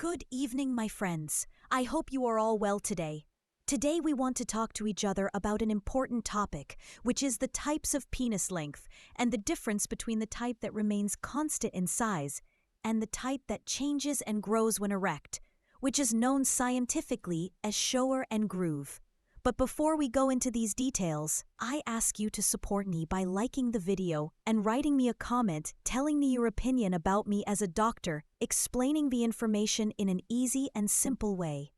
Good evening, my friends. I hope you are all well today. Today we want to talk to each other about an important topic, which is the types of penis length and the difference between the type that remains constant in size and the type that changes and grows when erect, which is known scientifically as shower and groove. But before we go into these details, I ask you to support me by liking the video and writing me a comment telling me your opinion about me as a doctor, explaining the information in an easy and simple way.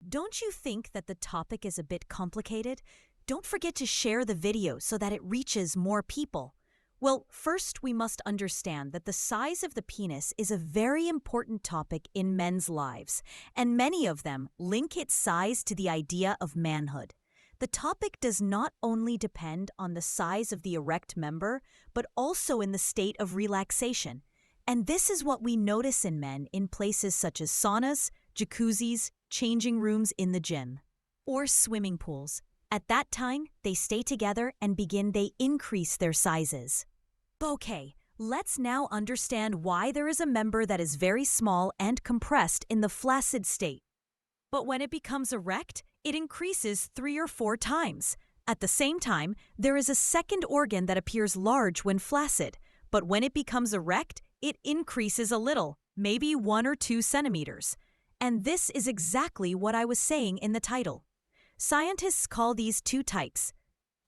Don't you think that the topic is a bit complicated? Don't forget to share the video so that it reaches more people. Well, first we must understand that the size of the penis is a very important topic in men's lives, and many of them link its size to the idea of manhood. The topic does not only depend on the size of the erect member, but also in the state of relaxation. And this is what we notice in men in places such as saunas, jacuzzis, changing rooms in the gym, or swimming pools. At that time, they stay together and they increase their sizes. Okay, let's now understand why there is a member that is very small and compressed in the flaccid state. But when it becomes erect, it increases 3 or 4 times. At the same time, there is a second organ that appears large when flaccid, but when it becomes erect, it increases a little, maybe 1 or 2 centimeters. And this is exactly what I was saying in the title. Scientists call these 2 types,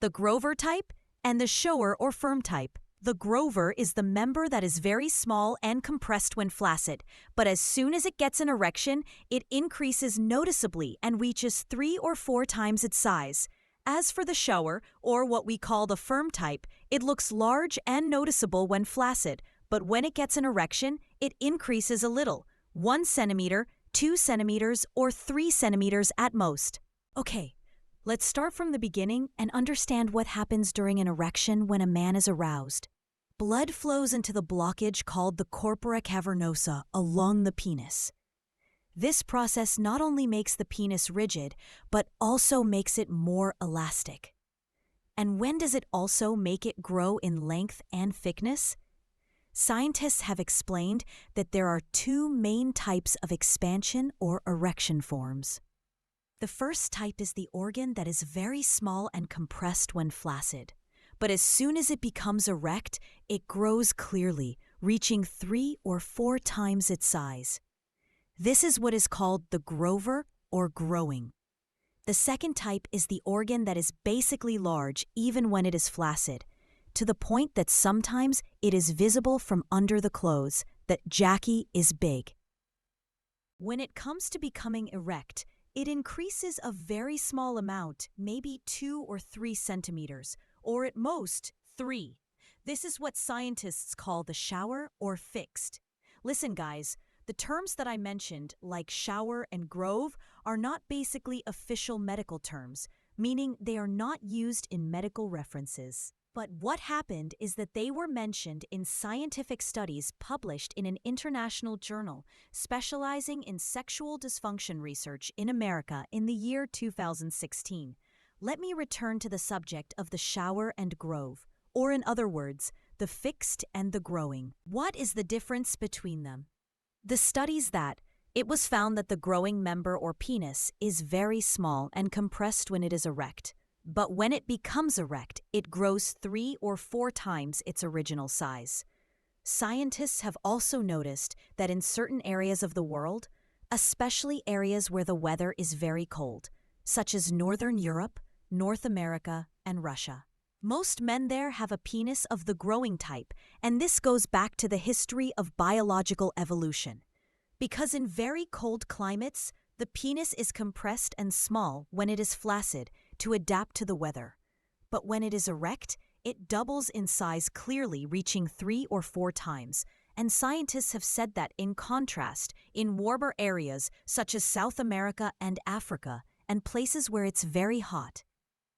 the Grover type and the shower or firm type. The Grover is the member that is very small and compressed when flaccid, but as soon as it gets an erection, it increases noticeably and reaches 3 or 4 times its size. As for the shower, or what we call the firm type, it looks large and noticeable when flaccid, but when it gets an erection, it increases a little, 1 centimeter, 2 centimeters, or 3 centimeters at most. Okay, let's start from the beginning and understand what happens during an erection when a man is aroused. Blood flows into the blockage called the corpora cavernosa along the penis. This process not only makes the penis rigid, but also makes it more elastic. And when does it also make it grow in length and thickness? Scientists have explained that there are 2 main types of expansion or erection forms. The first type is the organ that is very small and compressed when flaccid. But as soon as it becomes erect, it grows clearly, reaching 3 or 4 times its size. This is what is called the Grover or growing. The second type is the organ that is basically large even when it is flaccid, to the point that sometimes it is visible from under the clothes that Jackie is big. When it comes to becoming erect, it increases a very small amount, maybe 2 or 3 centimeters, or at most 3. This is what scientists call the shower or fixed. Listen guys, the terms that I mentioned, like shower and grove, are not basically official medical terms, meaning they are not used in medical references. But what happened is that they were mentioned in scientific studies published in an international journal specializing in sexual dysfunction research in America in the year 2016. Let me return to the subject of the shower and grove, or in other words, the fixed and the growing. What is the difference between them? The studies that it was found that the growing member or penis is very small and compressed when it is erect, but when it becomes erect, it grows 3 or 4 times its original size. Scientists have also noticed that in certain areas of the world, especially areas where the weather is very cold, such as Northern Europe, North America, and Russia, most men there have a penis of the growing type, and this goes back to the history of biological evolution. Because in very cold climates, the penis is compressed and small when it is flaccid to adapt to the weather. But when it is erect, it doubles in size clearly, reaching 3 or 4 times. And scientists have said that in contrast, in warmer areas such as South America and Africa, and places where it's very hot,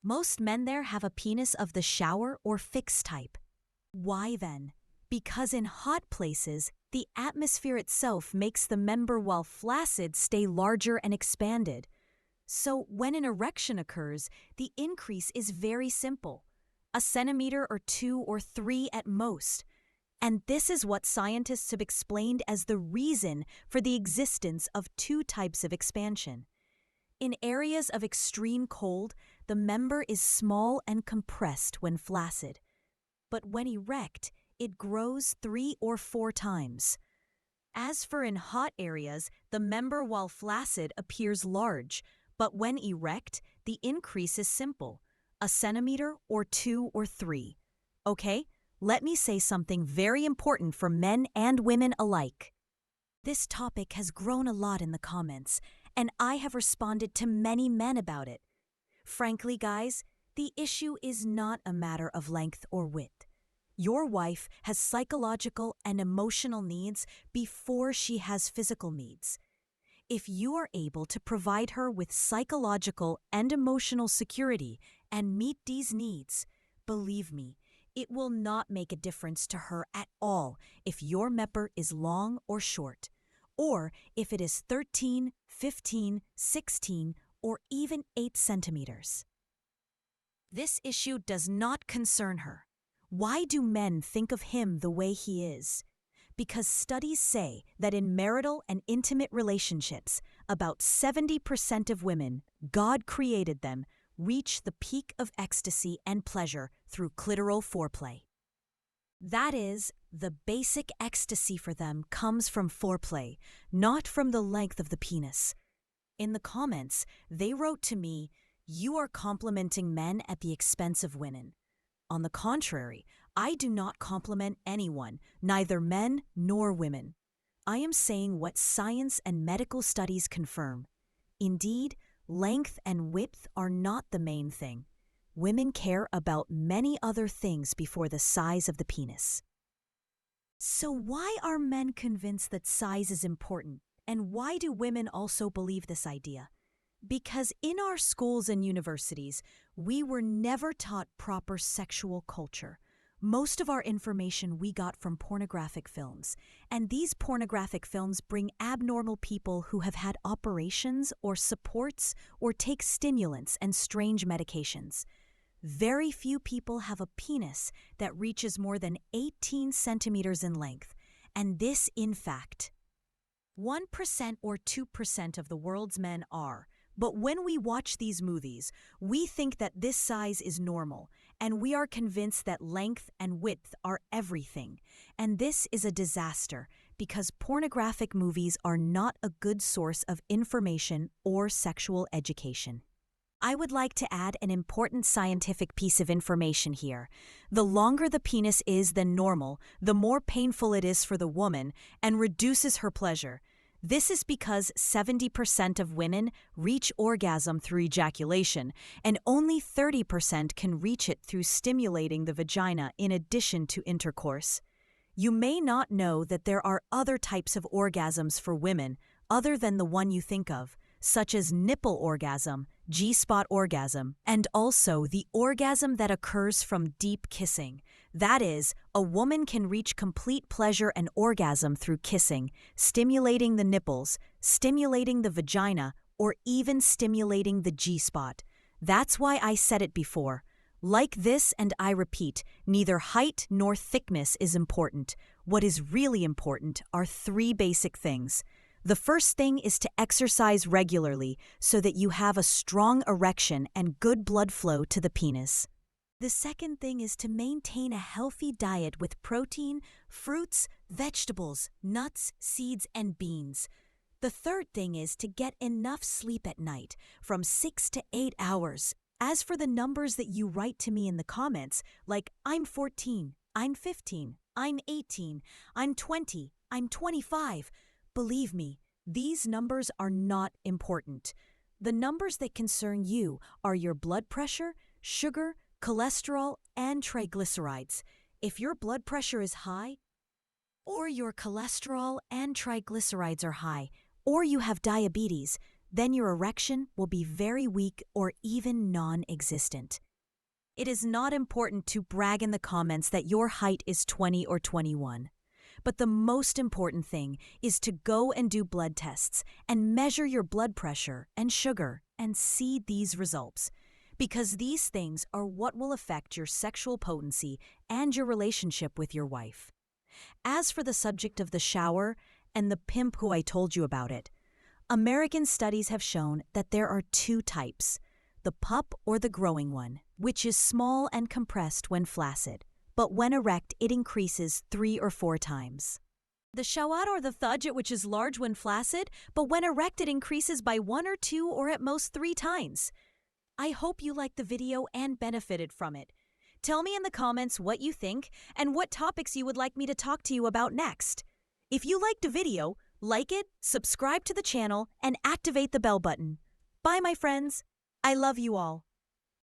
most men there have a penis of the shower or fixed type. Why then? Because in hot places, the atmosphere itself makes the member while flaccid stay larger and expanded. So when an erection occurs, the increase is very simple, 1 centimeter or 2 or 3 at most. And this is what scientists have explained as the reason for the existence of two types of expansion. In areas of extreme cold, the member is small and compressed when flaccid. But when erect, it grows 3 or 4 times. As for in hot areas, the member while flaccid appears large, but when erect, the increase is simple, a centimeter or 2 or 3. Okay, let me say something very important for men and women alike. This topic has grown a lot in the comments, and I have responded to many men about it. Frankly, guys, the issue is not a matter of length or width. Your wife has psychological and emotional needs before she has physical needs. If you are able to provide her with psychological and emotional security and meet these needs, believe me, it will not make a difference to her at all if your member is long or short, or if it is 13, 15, 16, or even 8 centimeters. This issue does not concern her. Why do men think of him the way he is? Because studies say that in marital and intimate relationships, about 70% of women, God created them, reach the peak of ecstasy and pleasure through clitoral foreplay. That is, the basic ecstasy for them comes from foreplay, not from the length of the penis. In the comments, they wrote to me, "You are complimenting men at the expense of women." On the contrary, I do not compliment anyone, neither men nor women. I am saying what science and medical studies confirm. Indeed, length and width are not the main thing. Women care about many other things before the size of the penis. So why are men convinced that size is important? And why do women also believe this idea? Because in our schools and universities, we were never taught proper sexual culture. Most of our information we got from pornographic films, and these pornographic films bring abnormal people who have had operations or supports or take stimulants and strange medications. Very few people have a penis that reaches more than 18 centimeters in length, and this, in fact, 1% or 2% of the world's men are. But when we watch these movies, we think that this size is normal, and we are convinced that length and width are everything. And this is a disaster because pornographic movies are not a good source of information or sexual education. I would like to add an important scientific piece of information here. The longer the penis is than normal, the more painful it is for the woman and reduces her pleasure. This is because 70% of women reach orgasm through ejaculation, and only 30% can reach it through stimulating the vagina in addition to intercourse. You may not know that there are other types of orgasms for women other than the one you think of, such as nipple orgasm, G-spot orgasm, and also the orgasm that occurs from deep kissing. That is, a woman can reach complete pleasure and orgasm through kissing, stimulating the nipples, stimulating the vagina, or even stimulating the G-spot. That's why I said it before. Like this, and I repeat, neither height nor thickness is important. What is really important are 3 basic things. The first thing is to exercise regularly so that you have a strong erection and good blood flow to the penis. The second thing is to maintain a healthy diet with protein, fruits, vegetables, nuts, seeds, and beans. The third thing is to get enough sleep at night, from 6 to 8 hours. As for the numbers that you write to me in the comments, like I'm 14, I'm 15, I'm 18, I'm 20, I'm 25, believe me, these numbers are not important. The numbers that concern you are your blood pressure, sugar, cholesterol, and triglycerides. If your blood pressure is high, or your cholesterol and triglycerides are high, or you have diabetes, then your erection will be very weak or even non-existent. It is not important to brag in the comments that your height is 20 or 21. But the most important thing is to go and do blood tests and measure your blood pressure and sugar and see these results. Because these things are what will affect your sexual potency and your relationship with your wife. As for the subject of the shower and the pimp who I told you about it, American studies have shown that there are two types, the pup or the growing one, which is small and compressed when flaccid, but when erect it increases 3 or 4 times. The shawat or the thudget, which is large when flaccid, but when erect it increases by 1 or 2 or at most 3 times. I hope you liked the video and benefited from it. Tell me in the comments what you think and what topics you would like me to talk to you about next. If you liked the video, like it, subscribe to the channel, and activate the bell button. Bye, my friends. I love you all.